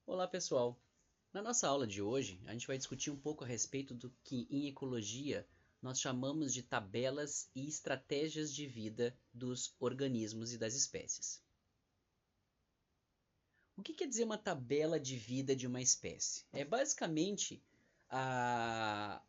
Olá pessoal, na nossa aula de hoje a gente vai discutir um pouco a respeito do que em ecologia nós chamamos de tabelas e estratégias de vida dos organismos e das espécies. O que quer dizer uma tabela de vida de uma espécie? É basicamente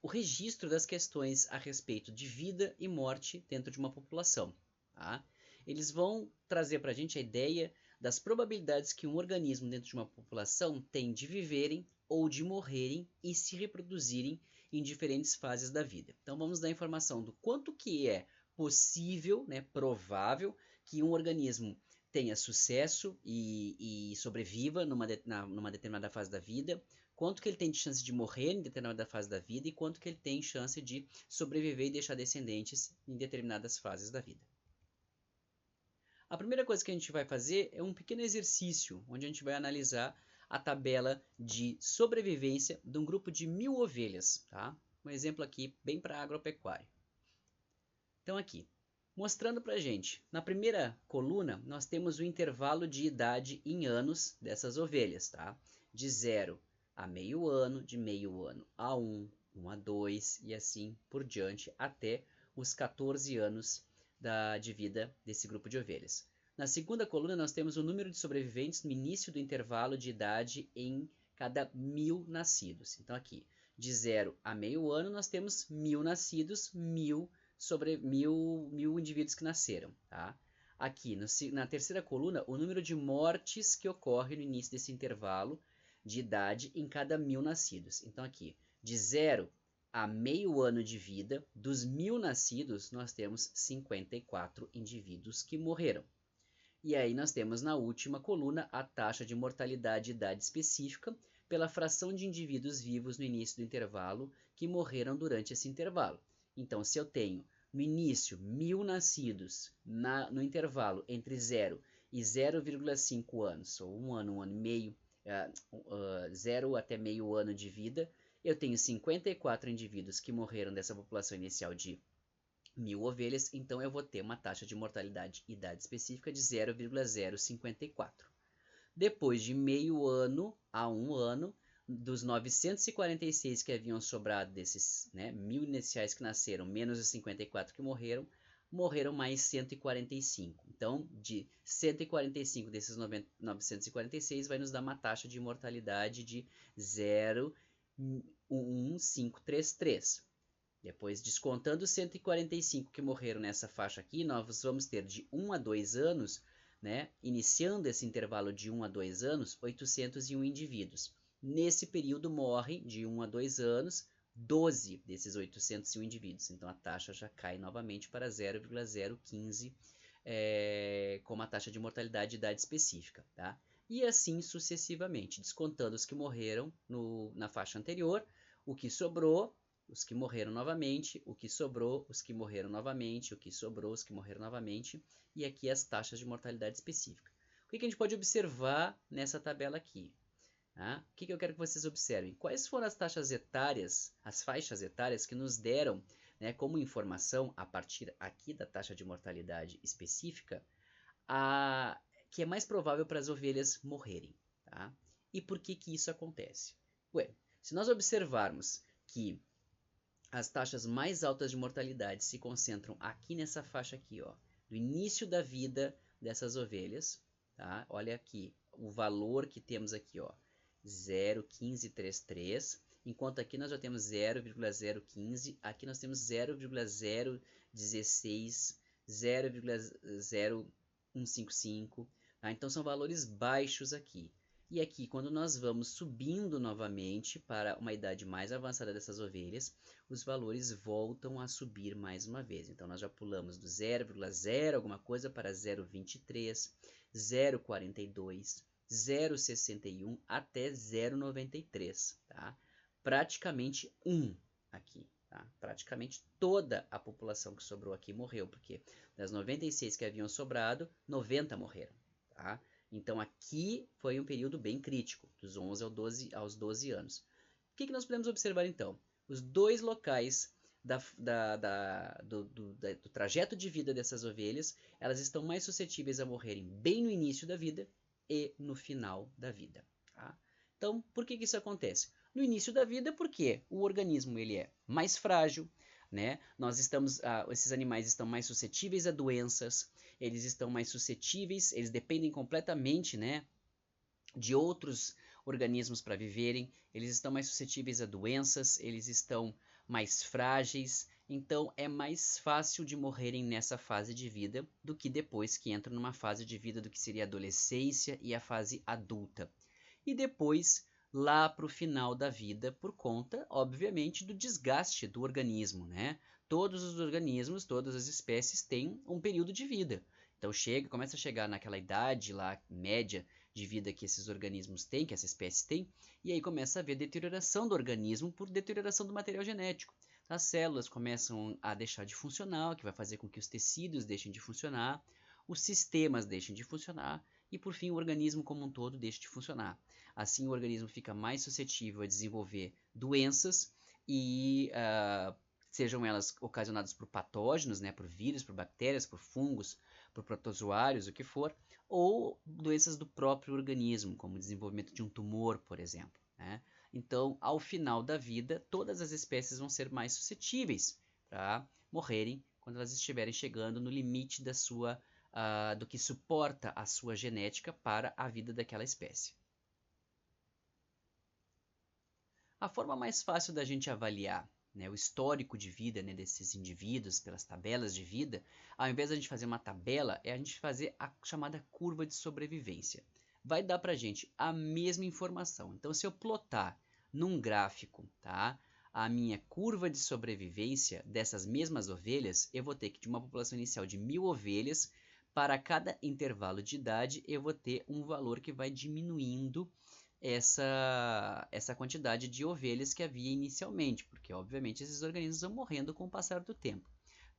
o registro das questões a respeito de vida e morte dentro de uma população. Tá? Eles vão trazer para a gente a ideia das probabilidades que um organismo dentro de uma população tem de viverem ou de morrerem e se reproduzirem em diferentes fases da vida. Então vamos dar informação do quanto que é possível, né, provável que um organismo tenha sucesso e sobreviva numa determinada fase da vida, quanto que ele tem de chance de morrer em determinada fase da vida e quanto que ele tem chance de sobreviver e deixar descendentes em determinadas fases da vida. A primeira coisa que a gente vai fazer é um pequeno exercício, onde a gente vai analisar a tabela de sobrevivência de um grupo de 1000 ovelhas. Tá? Um exemplo aqui bem para agropecuária. Então aqui, mostrando para a gente, na primeira coluna nós temos o intervalo de idade em anos dessas ovelhas, tá? De 0 a meio ano, de meio ano a 1, 1 a 2 e assim por diante até os 14 anos de vida desse grupo de ovelhas. Na segunda coluna nós temos o número de sobreviventes no início do intervalo de idade em cada 1000 nascidos. Então aqui, de 0 a meio ano nós temos 1000 nascidos, 1000 sobre mil indivíduos que nasceram. Tá? Aqui, na terceira coluna, o número de mortes que ocorre no início desse intervalo de idade em cada 1000 nascidos. Então aqui, de 0 a meio ano de vida, dos 1000 nascidos, nós temos 54 indivíduos que morreram. E aí nós temos na última coluna a taxa de mortalidade de idade específica pela fração de indivíduos vivos no início do intervalo que morreram durante esse intervalo. Então, se eu tenho no início 1000 nascidos no intervalo entre 0 e 0,5 anos, ou um ano e meio, 0 até meio ano de vida, eu tenho 54 indivíduos que morreram dessa população inicial de 1000 ovelhas, então eu vou ter uma taxa de mortalidade idade específica de 0,054. Depois de meio ano a um ano, dos 946 que haviam sobrado desses 1000 iniciais que nasceram, menos os 54 que morreram, morreram mais 145. Então, de 145 desses 946 vai nos dar uma taxa de mortalidade de 0,1533. Depois, descontando os 145 que morreram nessa faixa aqui, nós vamos ter de 1 a 2 anos, né, iniciando esse intervalo de 1 a 2 anos, 801 indivíduos. Nesse período morrem, de 1 a 2 anos, 12 desses 801 indivíduos. Então a taxa já cai novamente para 0,015 como a taxa de mortalidade de idade específica. Tá? E assim sucessivamente, descontando os que morreram na faixa anterior, o que sobrou, os que morreram novamente, o que sobrou, os que morreram novamente, o que sobrou, os que morreram novamente, e aqui as taxas de mortalidade específica. O que a gente pode observar nessa tabela aqui? O que eu quero que vocês observem? Quais foram as taxas etárias, as faixas etárias que nos deram, né, como informação, a partir aqui da taxa de mortalidade específica, que é mais provável para as ovelhas morrerem. Tá? E por que isso acontece? Ué, se nós observarmos que as taxas mais altas de mortalidade se concentram aqui nessa faixa aqui, ó, do início da vida dessas ovelhas, tá? Olha aqui o valor que temos aqui, ó, 0,1533, enquanto aqui nós já temos 0,015, aqui nós temos 0,016, 0,0155, tá? Então são valores baixos aqui. E aqui, quando nós vamos subindo novamente para uma idade mais avançada dessas ovelhas, os valores voltam a subir mais uma vez. Então, nós já pulamos do 0,0 alguma coisa para 0,23, 0,42, 0,61 até 0,93. Tá? Praticamente 1 aqui. Tá? Praticamente toda a população que sobrou aqui morreu, porque das 96 que haviam sobrado, 90 morreram. Tá? Então aqui foi um período bem crítico, dos 11 aos 12 anos. O que nós podemos observar então? Os dois locais do trajeto de vida dessas ovelhas, elas estão mais suscetíveis a morrerem bem no início da vida e no final da vida. Tá? Então, por que isso acontece? No início da vida, porque o organismo ele é mais frágil, né? Esses animais estão mais suscetíveis a doenças, eles estão mais suscetíveis, eles dependem completamente, né, de outros organismos para viverem, eles estão mais suscetíveis a doenças, eles estão mais frágeis, então é mais fácil de morrerem nessa fase de vida do que depois que entram numa fase de vida do que seria a adolescência e a fase adulta. E depois, lá para o final da vida, por conta, obviamente, do desgaste do organismo, né? Todos os organismos, todas as espécies têm um período de vida. Então começa a chegar naquela idade lá média de vida que esses organismos têm, que essa espécie tem, e aí começa a haver deterioração do organismo por deterioração do material genético. As células começam a deixar de funcionar, o que vai fazer com que os tecidos deixem de funcionar, os sistemas deixem de funcionar e, por fim, o organismo como um todo deixa de funcionar. Assim, o organismo fica mais suscetível a desenvolver doenças e sejam elas ocasionadas por patógenos, né, por vírus, por bactérias, por fungos, por protozoários, o que for, ou doenças do próprio organismo, como o desenvolvimento de um tumor, por exemplo, né? Então, ao final da vida, todas as espécies vão ser mais suscetíveis para morrerem quando elas estiverem chegando no limite do que suporta a sua genética para a vida daquela espécie. A forma mais fácil da gente avaliar, né, o histórico de vida, né, desses indivíduos pelas tabelas de vida, ao invés de a gente fazer uma tabela, é a gente fazer a chamada curva de sobrevivência. Vai dar para a gente a mesma informação. Então, se eu plotar num gráfico, tá, a minha curva de sobrevivência dessas mesmas ovelhas, eu vou ter que, de uma população inicial de 1000 ovelhas, para cada intervalo de idade, eu vou ter um valor que vai diminuindo essa quantidade de ovelhas que havia inicialmente, porque obviamente esses organismos vão morrendo com o passar do tempo.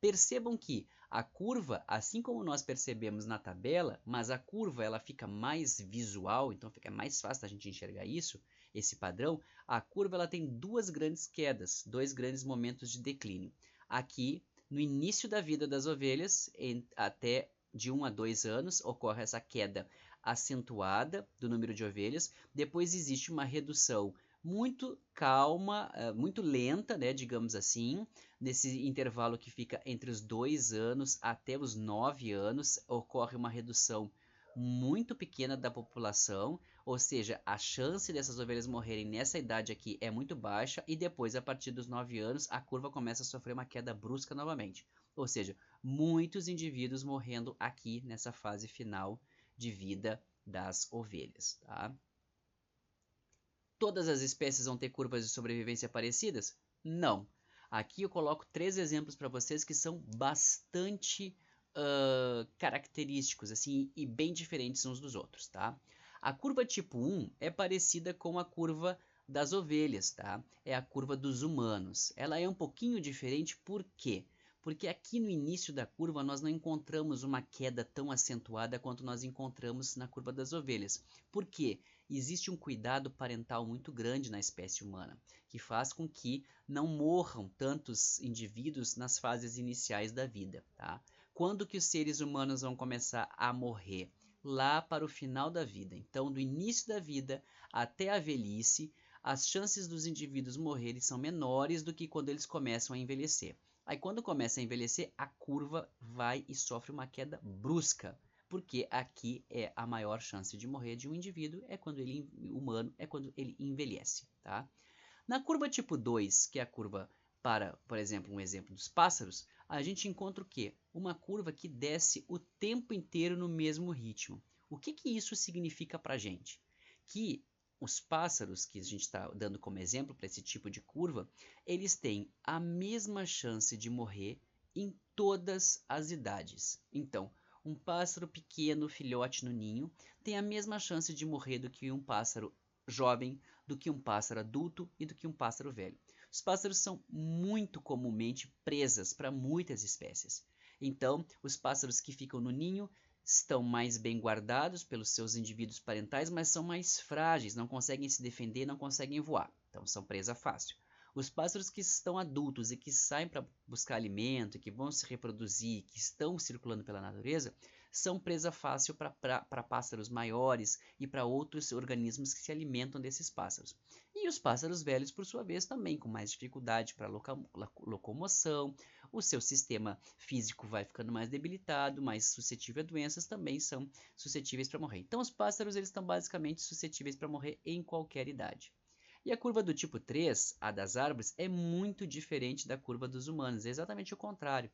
Percebam que a curva, assim como nós percebemos na tabela, mas a curva ela fica mais visual, então fica mais fácil da gente enxergar isso, esse padrão, a curva ela tem duas grandes quedas, dois grandes momentos de declínio. Aqui, no início da vida das ovelhas, até de 1 a 2 anos, ocorre essa queda acentuada do número de ovelhas, depois existe uma redução muito calma, muito lenta, né, digamos assim, nesse intervalo que fica entre os 2 anos até os 9 anos, ocorre uma redução muito pequena da população, ou seja, a chance dessas ovelhas morrerem nessa idade aqui é muito baixa, e depois, a partir dos 9 anos, a curva começa a sofrer uma queda brusca novamente. Ou seja, muitos indivíduos morrendo aqui nessa fase final de vida das ovelhas. Tá? Todas as espécies vão ter curvas de sobrevivência parecidas? Não. Aqui eu coloco 3 exemplos para vocês que são bastante característicos assim, e bem diferentes uns dos outros. Tá? A curva tipo 1 é parecida com a curva das ovelhas, tá? É a curva dos humanos. Ela é um pouquinho diferente, por quê? Porque aqui no início da curva nós não encontramos uma queda tão acentuada quanto nós encontramos na curva das ovelhas. Por quê? Existe um cuidado parental muito grande na espécie humana, que faz com que não morram tantos indivíduos nas fases iniciais da vida. Tá? Quando que os seres humanos vão começar a morrer? Lá para o final da vida. Então, do início da vida até a velhice, as chances dos indivíduos morrerem são menores do que quando eles começam a envelhecer. Aí quando começa a envelhecer, a curva vai e sofre uma queda brusca, porque aqui é a maior chance de morrer de um indivíduo, é quando ele humano, é quando ele envelhece, tá? Na curva tipo 2, que é a curva para, por exemplo, um exemplo dos pássaros, a gente encontra o quê? Uma curva que desce o tempo inteiro no mesmo ritmo. O que isso significa para a gente? Que os pássaros, que a gente está dando como exemplo para esse tipo de curva, eles têm a mesma chance de morrer em todas as idades. Então, um pássaro pequeno, filhote no ninho, tem a mesma chance de morrer do que um pássaro jovem, do que um pássaro adulto e do que um pássaro velho. Os pássaros são muito comumente presas para muitas espécies. Então, os pássaros que ficam no ninho estão mais bem guardados pelos seus indivíduos parentais, mas são mais frágeis, não conseguem se defender, não conseguem voar. Então, são presa fácil. Os pássaros que estão adultos e que saem para buscar alimento, que vão se reproduzir, que estão circulando pela natureza, são presa fácil para pássaros maiores e para outros organismos que se alimentam desses pássaros. E os pássaros velhos, por sua vez, também com mais dificuldade para locomoção, o seu sistema físico vai ficando mais debilitado, mais suscetível a doenças, também são suscetíveis para morrer. Então os pássaros eles estão basicamente suscetíveis para morrer em qualquer idade. E a curva do tipo 3, a das árvores, é muito diferente da curva dos humanos, é exatamente o contrário.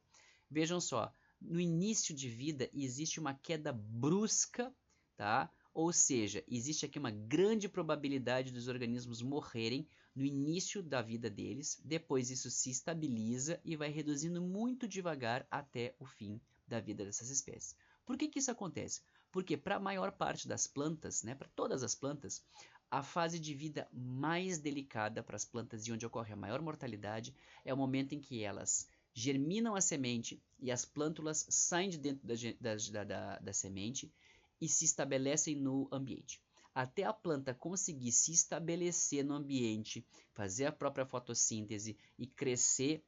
Vejam só, no início de vida existe uma queda brusca, tá? Ou seja, existe aqui uma grande probabilidade dos organismos morrerem no início da vida deles, depois isso se estabiliza e vai reduzindo muito devagar até o fim da vida dessas espécies. Por que isso acontece? Porque para a maior parte das plantas, né, para todas as plantas, a fase de vida mais delicada para as plantas e onde ocorre a maior mortalidade é o momento em que elas germinam a semente e as plântulas saem de dentro da semente e se estabelecem no ambiente. Até a planta conseguir se estabelecer no ambiente, fazer a própria fotossíntese e crescer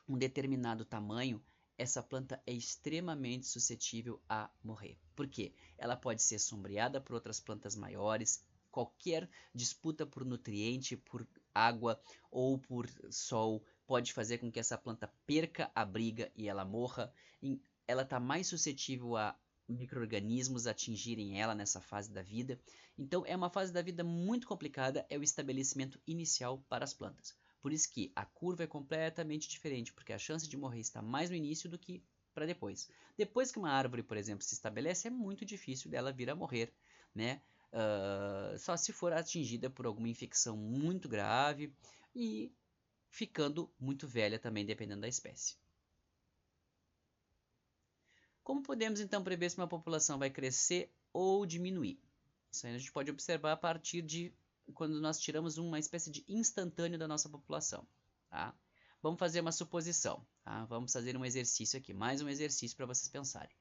um determinado tamanho, essa planta é extremamente suscetível a morrer. Por quê? Ela pode ser sombreada por outras plantas maiores, qualquer disputa por nutriente, por água ou por sol pode fazer com que essa planta perca a briga e ela morra. Ela está mais suscetível a micro-organismos atingirem ela nessa fase da vida. Então é uma fase da vida muito complicada, é o estabelecimento inicial para as plantas. Por isso que a curva é completamente diferente, porque a chance de morrer está mais no início do que para depois. Depois que uma árvore, por exemplo, se estabelece, é muito difícil dela vir a morrer, né? Só se for atingida por alguma infecção muito grave e ficando muito velha também, dependendo da espécie. Como podemos então prever se uma população vai crescer ou diminuir? Isso aí a gente pode observar a partir de quando nós tiramos uma espécie de instantâneo da nossa população. Tá? Vamos fazer uma suposição. Tá? Vamos fazer um exercício aqui, mais um exercício para vocês pensarem.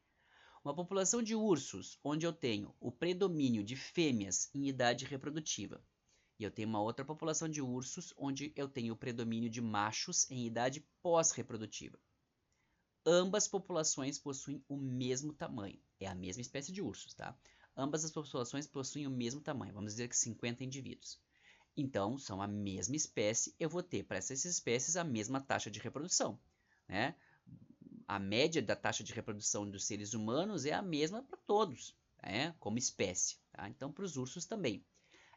Uma população de ursos, onde eu tenho o predomínio de fêmeas em idade reprodutiva, e eu tenho uma outra população de ursos, onde eu tenho o predomínio de machos em idade pós-reprodutiva. Ambas populações possuem o mesmo tamanho, é a mesma espécie de ursos, tá? Ambas as populações possuem o mesmo tamanho, vamos dizer que 50 indivíduos. Então, são a mesma espécie, eu vou ter para essas espécies a mesma taxa de reprodução, né? A média da taxa de reprodução dos seres humanos é a mesma para todos, né? Como espécie, tá? Então, para os ursos também.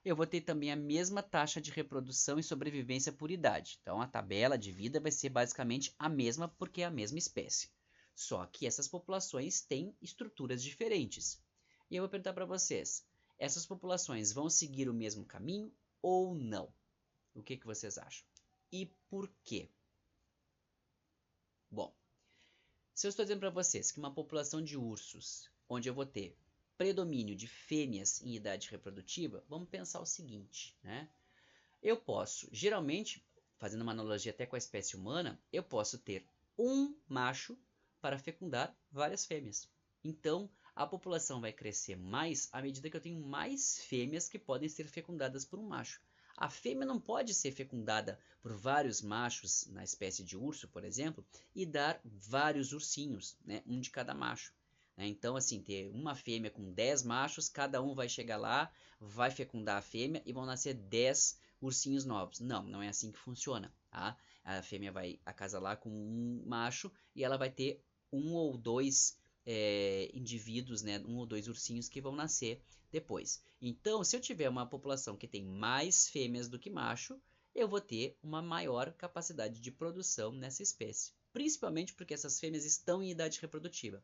Eu vou ter também a mesma taxa de reprodução e sobrevivência por idade. Então, a tabela de vida vai ser basicamente a mesma porque é a mesma espécie. Só que essas populações têm estruturas diferentes. E eu vou perguntar para vocês, essas populações vão seguir o mesmo caminho ou não? O que vocês acham? E por quê? Bom, se eu estou dizendo para vocês que uma população de ursos, onde eu vou ter predomínio de fêmeas em idade reprodutiva, vamos pensar o seguinte, né? Eu posso, geralmente, fazendo uma analogia até com a espécie humana, eu posso ter um macho para fecundar várias fêmeas. Então, a população vai crescer mais à medida que eu tenho mais fêmeas que podem ser fecundadas por um macho. A fêmea não pode ser fecundada por vários machos na espécie de urso, por exemplo, e dar vários ursinhos, né? Um de cada macho. Então, assim, ter uma fêmea com 10 machos, cada um vai chegar lá, vai fecundar a fêmea e vão nascer 10 ursinhos novos. Não, não é assim que funciona. Tá? A fêmea vai acasalar com um macho e ela vai ter um ou dois indivíduos, né, um ou dois ursinhos que vão nascer depois. Então, se eu tiver uma população que tem mais fêmeas do que macho, eu vou ter uma maior capacidade de produção nessa espécie, principalmente porque essas fêmeas estão em idade reprodutiva.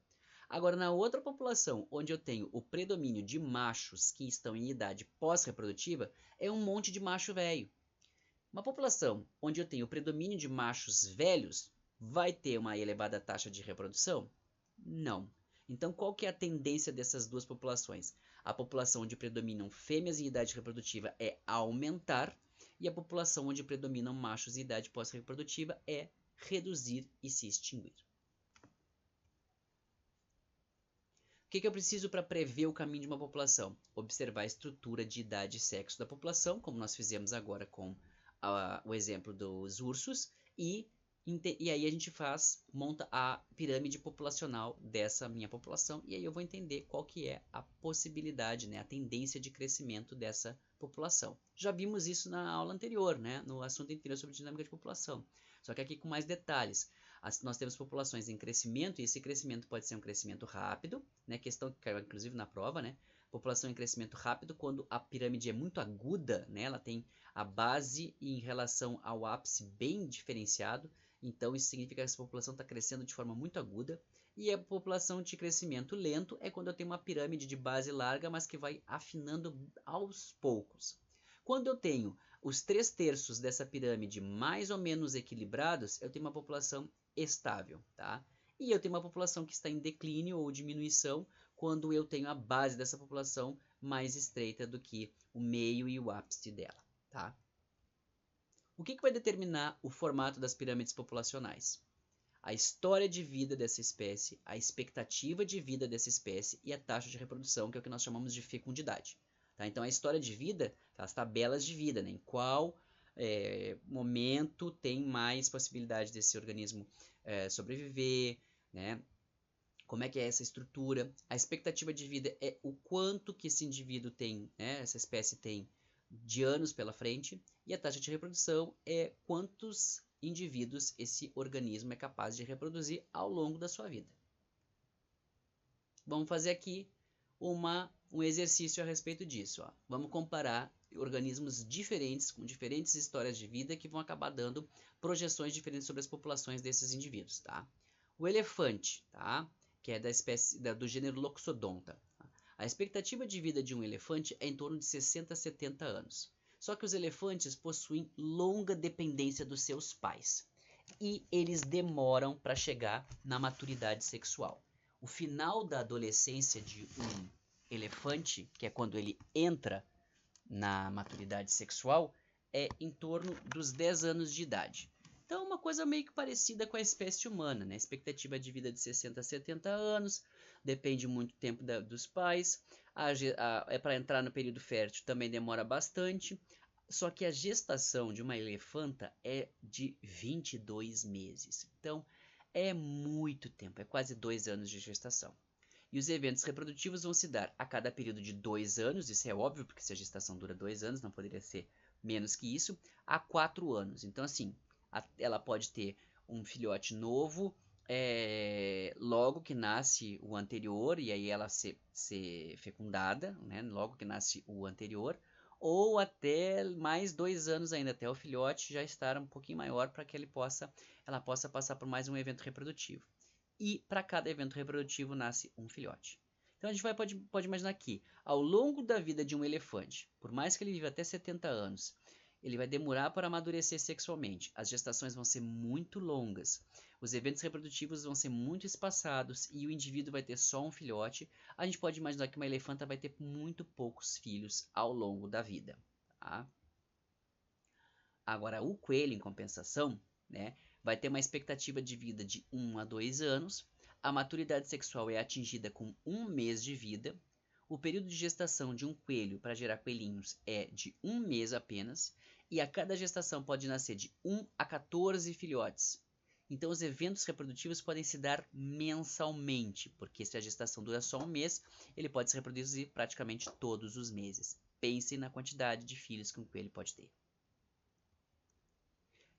Agora, na outra população, onde eu tenho o predomínio de machos que estão em idade pós-reprodutiva, é um monte de macho velho. Uma população onde eu tenho o predomínio de machos velhos, vai ter uma elevada taxa de reprodução? Não. Então, qual que é a tendência dessas duas populações? A população onde predominam fêmeas em idade reprodutiva é aumentar, e a população onde predominam machos em idade pós-reprodutiva é reduzir e se extinguir. O que eu preciso para prever o caminho de uma população? Observar a estrutura de idade e sexo da população, como nós fizemos agora com o exemplo dos ursos, e E aí a gente monta a pirâmide populacional dessa minha população, e aí eu vou entender qual que é a possibilidade, né, a tendência de crescimento dessa população. Já vimos isso na aula anterior, né, no assunto anterior sobre dinâmica de população, só que aqui com mais detalhes. Nós temos populações em crescimento, e esse crescimento pode ser um crescimento rápido, né, questão que caiu inclusive na prova, né, população em crescimento rápido quando a pirâmide é muito aguda, né, ela tem a base em relação ao ápice bem diferenciado. Então, isso significa que essa população está crescendo de forma muito aguda. E a população de crescimento lento é quando eu tenho uma pirâmide de base larga, mas que vai afinando aos poucos. Quando eu tenho os 3/3 dessa pirâmide mais ou menos equilibrados, eu tenho uma população estável, tá? E eu tenho uma população que está em declínio ou diminuição quando eu tenho a base dessa população mais estreita do que o meio e o ápice dela, tá? O que vai determinar o formato das pirâmides populacionais? A história de vida dessa espécie, a expectativa de vida dessa espécie e a taxa de reprodução, que é o que nós chamamos de fecundidade. Tá? Então, a história de vida, as tabelas de vida, né? Em qual momento tem mais possibilidade desse organismo sobreviver, né? Como é que é essa estrutura. A expectativa de vida é o quanto que esse indivíduo tem, né? Essa espécie tem de anos pela frente, e a taxa de reprodução é quantos indivíduos esse organismo é capaz de reproduzir ao longo da sua vida. Vamos fazer aqui um exercício a respeito disso. Ó. Vamos comparar organismos diferentes, com diferentes histórias de vida, que vão acabar dando projeções diferentes sobre as populações desses indivíduos. Tá? O elefante, tá? Que é da espécie do gênero Loxodonta. A expectativa de vida de um elefante é em torno de 60 a 70 anos. Só que os elefantes possuem longa dependência dos seus pais e eles demoram para chegar na maturidade sexual. O final da adolescência de um elefante, que é quando ele entra na maturidade sexual, é em torno dos 10 anos de idade. Então, uma coisa meio que parecida com a espécie humana, né? Expectativa de vida de 60 a 70 anos, depende muito do tempo dos pais. Para entrar no período fértil também demora bastante. Só que a gestação de uma elefanta é de 22 meses. Então, é muito tempo, é quase 2 anos de gestação. E os eventos reprodutivos vão se dar a cada período de 2 anos, isso é óbvio, porque se a gestação dura 2 anos, não poderia ser menos que isso, a 4 anos. Então, assim, ela pode ter um filhote novo logo que nasce o anterior, e aí ela ser fecundada, né, logo que nasce o anterior, ou até mais 2 anos ainda, até o filhote já estar um pouquinho maior para que ela possa passar por mais um evento reprodutivo. E para cada evento reprodutivo nasce um filhote. Então a gente pode imaginar que ao longo da vida de um elefante, por mais que ele viva até 70 anos, ele vai demorar para amadurecer sexualmente. As gestações vão ser muito longas. Os eventos reprodutivos vão ser muito espaçados e o indivíduo vai ter só um filhote. A gente pode imaginar que uma elefanta vai ter muito poucos filhos ao longo da vida. Tá? Agora, o coelho, em compensação, né, vai ter uma expectativa de vida de 1 a 2 anos. A maturidade sexual é atingida com 1 mês de vida. O período de gestação de um coelho para gerar coelhinhos é de 1 mês apenas. E a cada gestação pode nascer de 1 a 14 filhotes. Então, os eventos reprodutivos podem se dar mensalmente, porque se a gestação dura só 1 mês, ele pode se reproduzir praticamente todos os meses. Pense na quantidade de filhos que um coelho pode ter.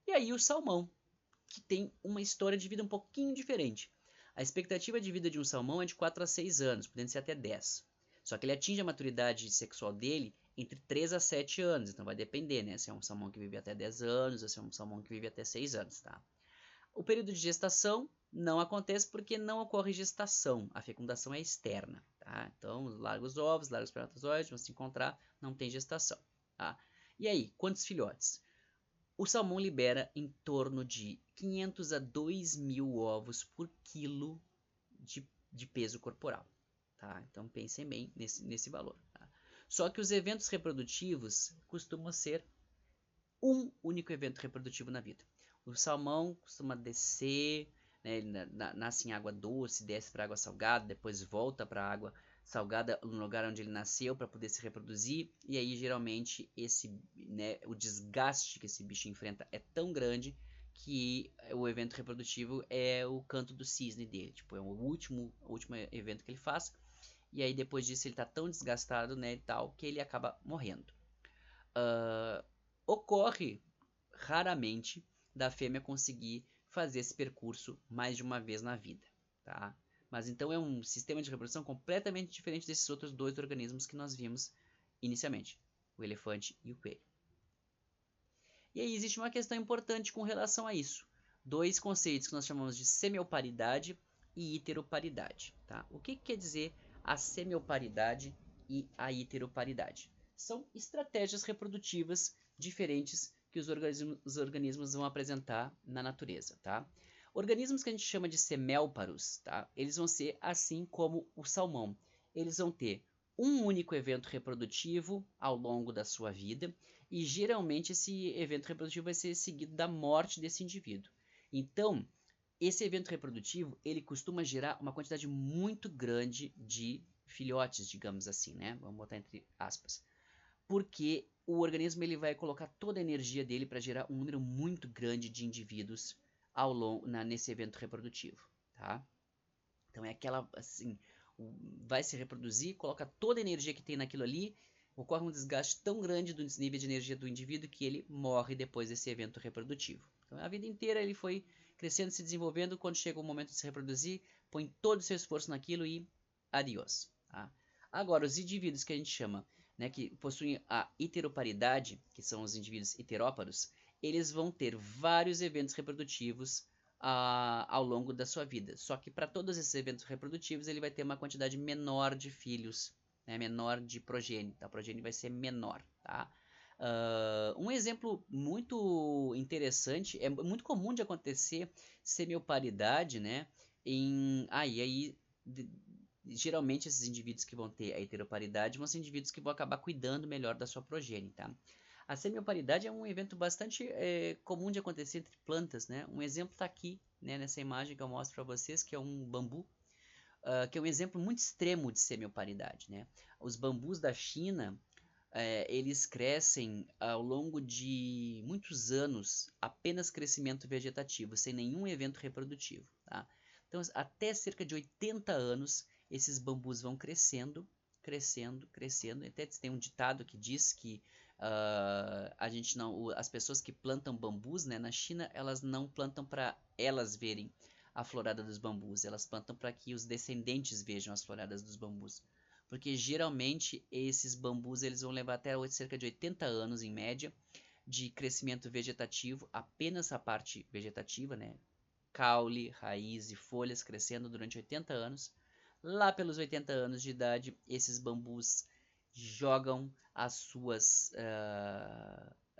E aí o salmão, que tem uma história de vida um pouquinho diferente. A expectativa de vida de um salmão é de 4 a 6 anos, podendo ser até 10. Só que ele atinge a maturidade sexual dele entre 3 a 7 anos, então vai depender, né? Se é um salmão que vive até 10 anos ou se é um salmão que vive até 6 anos, tá? O período de gestação não acontece porque não ocorre gestação, a fecundação é externa, tá? Então, larga os ovos, larga os espermatozoides, vão se encontrar, não tem gestação, tá? E aí, quantos filhotes? O salmão libera em torno de 500 a 2.000 ovos por quilo de peso corporal. Tá? Então pensem bem nesse valor. Tá? Só que os eventos reprodutivos costumam ser um único evento reprodutivo na vida. O salmão costuma descer, né, ele nasce em água doce, desce para água salgada, depois volta para a água salgada no lugar onde ele nasceu para poder se reproduzir, e aí geralmente o desgaste que esse bicho enfrenta é tão grande que o evento reprodutivo é o canto do cisne dele, tipo, é o último evento que ele faz, e aí depois disso ele tá tão desgastado, né, e tal, que ele acaba morrendo. Ocorre raramente da fêmea conseguir fazer esse percurso mais de uma vez na vida, tá? Mas então é um sistema de reprodução completamente diferente desses outros dois organismos que nós vimos inicialmente, o elefante e o coelho. E aí existe uma questão importante com relação a isso. Dois conceitos que nós chamamos de semioparidade e heteroparidade, tá? O que quer dizer a semioparidade e a heteroparidade? São estratégias reprodutivas diferentes que os organismos vão apresentar na natureza, tá? Organismos que a gente chama de semélparos, tá? Eles vão ser assim como o salmão. Eles vão ter um único evento reprodutivo ao longo da sua vida e geralmente esse evento reprodutivo vai ser seguido da morte desse indivíduo. Então, esse evento reprodutivo, ele costuma gerar uma quantidade muito grande de filhotes, digamos assim, né? Vamos botar entre aspas. Porque o organismo ele vai colocar toda a energia dele para gerar um número muito grande de indivíduos nesse evento reprodutivo, tá? Então é aquela, assim, vai se reproduzir, coloca toda a energia que tem naquilo ali, ocorre um desgaste tão grande do nível de energia do indivíduo que ele morre depois desse evento reprodutivo. Então a vida inteira ele foi crescendo, se desenvolvendo, quando chega o momento de se reproduzir, põe todo o seu esforço naquilo e adiós. Tá? Agora, os indivíduos que a gente chama, né, que possuem a heteroparidade, que são os indivíduos heteróparos, eles vão ter vários eventos reprodutivos ao longo da sua vida. Só que para todos esses eventos reprodutivos ele vai ter uma quantidade menor de filhos, né, menor de progênie. A progênie vai ser menor. Tá? Um exemplo muito interessante, é muito comum de acontecer semioparidade, né? Geralmente esses indivíduos que vão ter a heteroparidade vão ser indivíduos que vão acabar cuidando melhor da sua progênie, tá? A semioparidade é um evento bastante comum de acontecer entre plantas, né? Um exemplo está aqui, né, nessa imagem que eu mostro para vocês, que é um bambu, que é um exemplo muito extremo de semioparidade, né? Os bambus da China, eles crescem ao longo de muitos anos, apenas crescimento vegetativo, sem nenhum evento reprodutivo, tá? Então, até cerca de 80 anos, esses bambus vão crescendo, crescendo, crescendo. Até tem um ditado que diz que as pessoas que plantam bambus, né, na China, elas não plantam para elas verem a florada dos bambus, elas plantam para que os descendentes vejam as floradas dos bambus. Porque geralmente esses bambus eles vão levar até cerca de 80 anos em média de crescimento vegetativo, apenas a parte vegetativa, né? Caule, raiz e folhas crescendo durante 80 anos. Lá pelos 80 anos de idade, esses bambus jogam as suas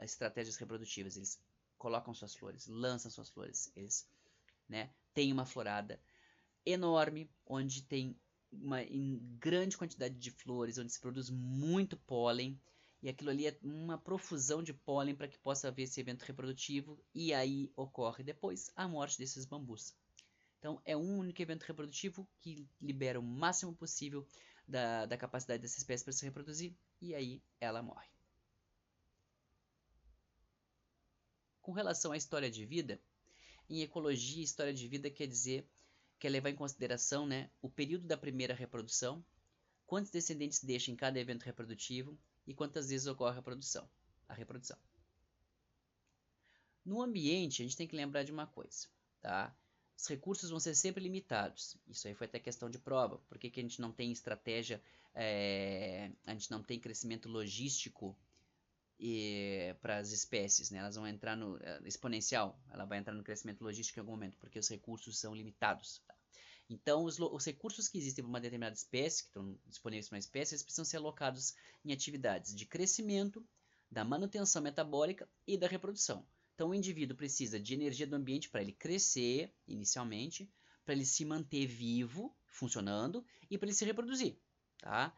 estratégias reprodutivas. Eles colocam suas flores, lançam suas flores. Eles, né, têm uma florada enorme, onde tem uma grande quantidade de flores, onde se produz muito pólen. E aquilo ali é uma profusão de pólen para que possa haver esse evento reprodutivo. E aí ocorre depois a morte desses bambus. Então é um único evento reprodutivo que libera o máximo possível da capacidade dessa espécie para se reproduzir. E aí ela morre. Com relação à história de vida, em ecologia, história de vida quer dizer que é levar em consideração, né, o período da primeira reprodução, quantos descendentes deixa em cada evento reprodutivo e quantas vezes ocorre a reprodução. No ambiente, a gente tem que lembrar de uma coisa, tá? Os recursos vão ser sempre limitados. Isso aí foi até questão de prova. Por que a gente não tem estratégia, a gente não tem crescimento logístico para as espécies, né? Elas vão entrar no exponencial, ela vai entrar no crescimento logístico em algum momento, porque os recursos são limitados. Tá? Então, os recursos que existem para uma determinada espécie, que estão disponíveis para uma espécie, eles precisam ser alocados em atividades de crescimento, da manutenção metabólica e da reprodução. Então, o indivíduo precisa de energia do ambiente para ele crescer, inicialmente, para ele se manter vivo, funcionando, e para ele se reproduzir. Tá?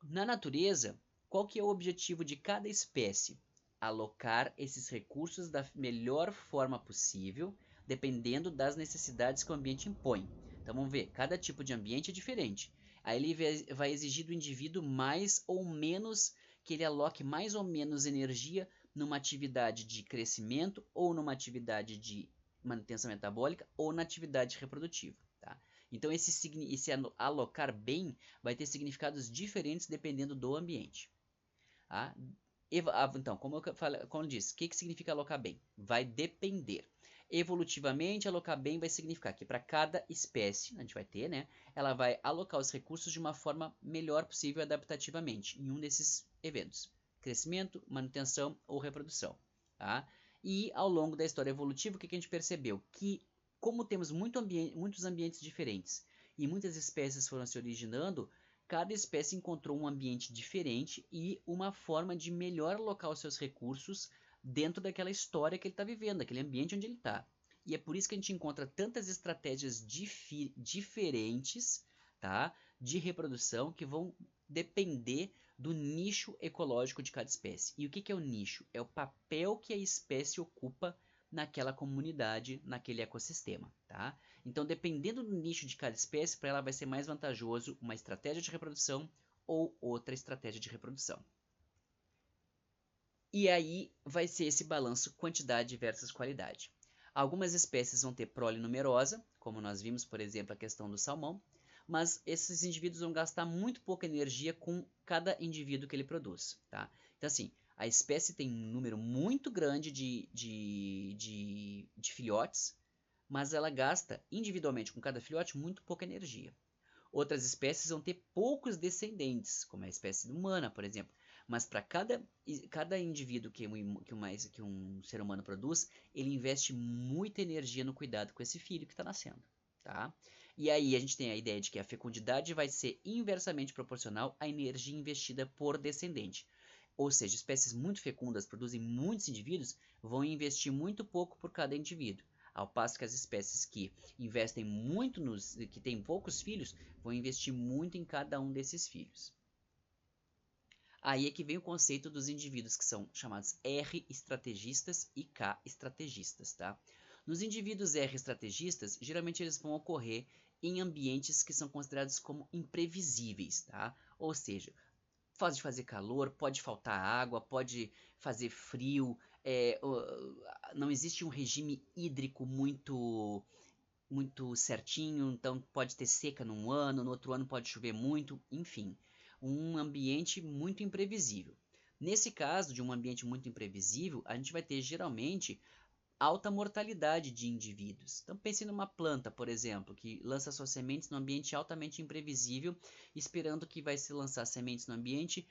Na natureza, qual que é o objetivo de cada espécie? Alocar esses recursos da melhor forma possível, dependendo das necessidades que o ambiente impõe. Então vamos ver, cada tipo de ambiente é diferente. Aí ele vai exigir do indivíduo mais ou menos que ele aloque mais ou menos energia numa atividade de crescimento ou numa atividade de manutenção metabólica ou na atividade reprodutiva. Tá? Então, esse alocar bem vai ter significados diferentes dependendo do ambiente. Tá? Então, como eu disse, o que significa alocar bem? Vai depender. Evolutivamente, alocar bem vai significar que para cada espécie, a gente vai ter, né, ela vai alocar os recursos de uma forma melhor possível adaptativamente em um desses eventos. Crescimento, manutenção ou reprodução. Tá? E ao longo da história evolutiva, o que a gente percebeu? Que como temos muitos ambientes diferentes e muitas espécies foram se originando, cada espécie encontrou um ambiente diferente e uma forma de melhor alocar os seus recursos dentro daquela história que ele está vivendo, daquele ambiente onde ele está. E é por isso que a gente encontra tantas estratégias diferentes, tá, de reprodução que vão depender do nicho ecológico de cada espécie. E o que é o nicho? É o papel que a espécie ocupa naquela comunidade, naquele ecossistema. Tá? Então, dependendo do nicho de cada espécie, para ela vai ser mais vantajoso uma estratégia de reprodução ou outra estratégia de reprodução. E aí vai ser esse balanço quantidade versus qualidade. Algumas espécies vão ter prole numerosa, como nós vimos, por exemplo, a questão do salmão, mas esses indivíduos vão gastar muito pouca energia com cada indivíduo que ele produz. Tá? Então, assim, a espécie tem um número muito grande de filhotes, mas ela gasta individualmente com cada filhote muito pouca energia. Outras espécies vão ter poucos descendentes, como a espécie humana, por exemplo. Mas para cada indivíduo que um ser humano produz, ele investe muita energia no cuidado com esse filho que está nascendo. Tá? E aí a gente tem a ideia de que a fecundidade vai ser inversamente proporcional à energia investida por descendente. Ou seja, espécies muito fecundas produzem muitos indivíduos, vão investir muito pouco por cada indivíduo. Ao passo que as espécies que investem muito que têm poucos filhos, vão investir muito em cada um desses filhos. Aí é que vem o conceito dos indivíduos que são chamados R estrategistas e K estrategistas, tá? Nos indivíduos R estrategistas, geralmente eles vão ocorrer em ambientes que são considerados como imprevisíveis, tá? Ou seja, pode fazer calor, pode faltar água, pode fazer frio, não existe um regime hídrico muito certinho, então pode ter seca num ano, no outro ano pode chover muito, enfim, um ambiente muito imprevisível. Nesse caso de um ambiente muito imprevisível, a gente vai ter geralmente alta mortalidade de indivíduos. Então pense numa planta, por exemplo, que lança suas sementes num ambiente altamente imprevisível, esperando que vai se lançar sementes no ambiente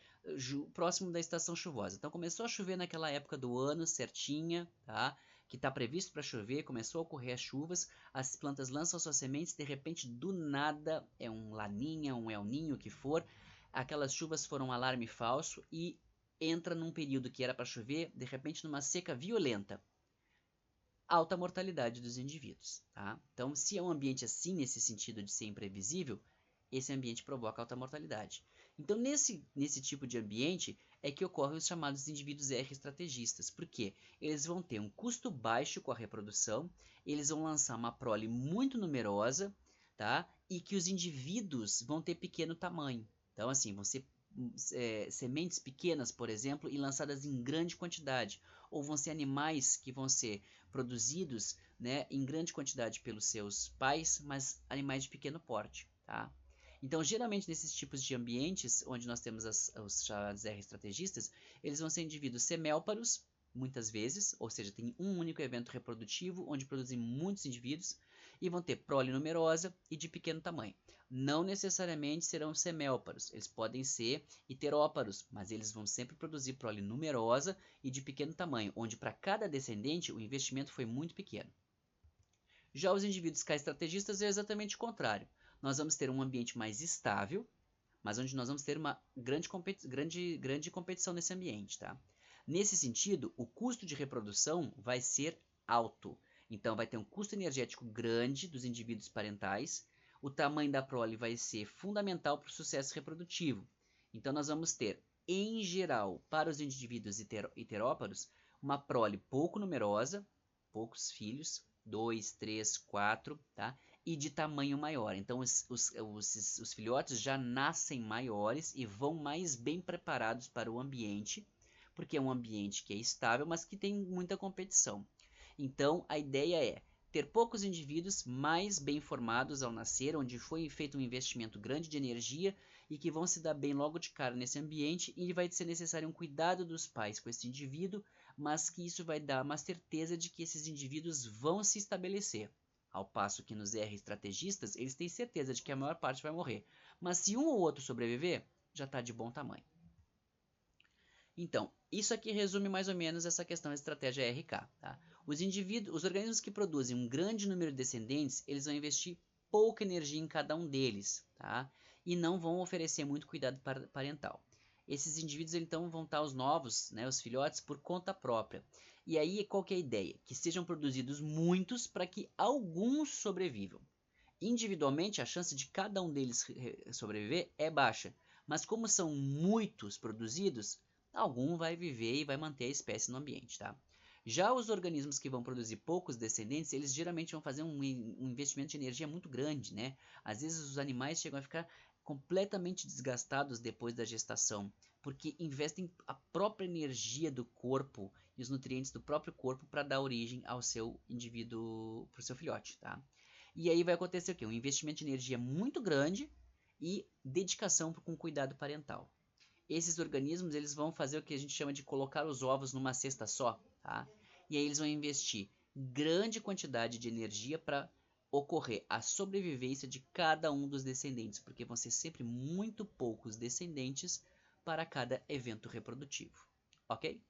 próximo da estação chuvosa. Então começou a chover naquela época do ano certinha, tá? Que está previsto para chover, começou a ocorrer as chuvas, as plantas lançam suas sementes, de repente, do nada, é um laninha, um El Niño, o que for, aquelas chuvas foram um alarme falso e entra num período que era para chover, de repente numa seca violenta. Alta mortalidade dos indivíduos. Tá? Então, se é um ambiente assim, nesse sentido de ser imprevisível, esse ambiente provoca alta mortalidade. Então, nesse tipo de ambiente é que ocorrem os chamados indivíduos R estrategistas. Por quê? Eles vão ter um custo baixo com a reprodução, eles vão lançar uma prole muito numerosa, tá? E que os indivíduos vão ter pequeno tamanho. Então, assim, vão ser sementes pequenas, por exemplo, e lançadas em grande quantidade. Ou vão ser animais que vão ser produzidos, né, em grande quantidade pelos seus pais, mas animais de pequeno porte. Tá? Então, geralmente, nesses tipos de ambientes, onde nós temos os chamados R estrategistas, eles vão ser indivíduos semélparos, muitas vezes, ou seja, tem um único evento reprodutivo, onde produzem muitos indivíduos, e vão ter prole numerosa e de pequeno tamanho. Não necessariamente serão semélparos, eles podem ser heteróparos, mas eles vão sempre produzir prole numerosa e de pequeno tamanho, onde para cada descendente o investimento foi muito pequeno. Já os indivíduos K estrategistas é exatamente o contrário. Nós vamos ter um ambiente mais estável, mas onde nós vamos ter uma grande competição nesse ambiente. Tá? Nesse sentido, o custo de reprodução vai ser alto. Então, vai ter um custo energético grande dos indivíduos parentais. O tamanho da prole vai ser fundamental para o sucesso reprodutivo. Então, nós vamos ter, em geral, para os indivíduos heteróparos, uma prole pouco numerosa, poucos filhos, 2, 3, 4, tá? e de tamanho maior. Então, os filhotes já nascem maiores e vão mais bem preparados para o ambiente, porque é um ambiente que é estável, mas que tem muita competição. Então, a ideia é ter poucos indivíduos mais bem formados ao nascer, onde foi feito um investimento grande de energia e que vão se dar bem logo de cara nesse ambiente, e vai ser necessário um cuidado dos pais com esse indivíduo, mas que isso vai dar uma certeza de que esses indivíduos vão se estabelecer. Ao passo que nos R estrategistas, eles têm certeza de que a maior parte vai morrer. Mas se um ou outro sobreviver, já está de bom tamanho. Então, isso aqui resume mais ou menos essa questão da estratégia RK. Tá? Os organismos que produzem um grande número de descendentes, eles vão investir pouca energia em cada um deles, tá? E não vão oferecer muito cuidado parental. Esses indivíduos então vão estar os novos, né, os filhotes, por conta própria. E aí qual que é a ideia? Que sejam produzidos muitos para que alguns sobrevivam. Individualmente, a chance de cada um deles sobreviver é baixa, mas como são muitos produzidos, algum vai viver e vai manter a espécie no ambiente, tá? Já os organismos que vão produzir poucos descendentes, eles geralmente vão fazer um investimento de energia muito grande, né? Às vezes os animais chegam a ficar completamente desgastados depois da gestação, porque investem a própria energia do corpo e os nutrientes do próprio corpo para dar origem ao seu indivíduo, para o seu filhote, tá? E aí vai acontecer o quê? Um investimento de energia muito grande e dedicação com cuidado parental. Esses organismos eles vão fazer o que a gente chama de colocar os ovos numa cesta só, tá? E aí eles vão investir grande quantidade de energia para ocorrer a sobrevivência de cada um dos descendentes, porque vão ser sempre muito poucos descendentes para cada evento reprodutivo, ok?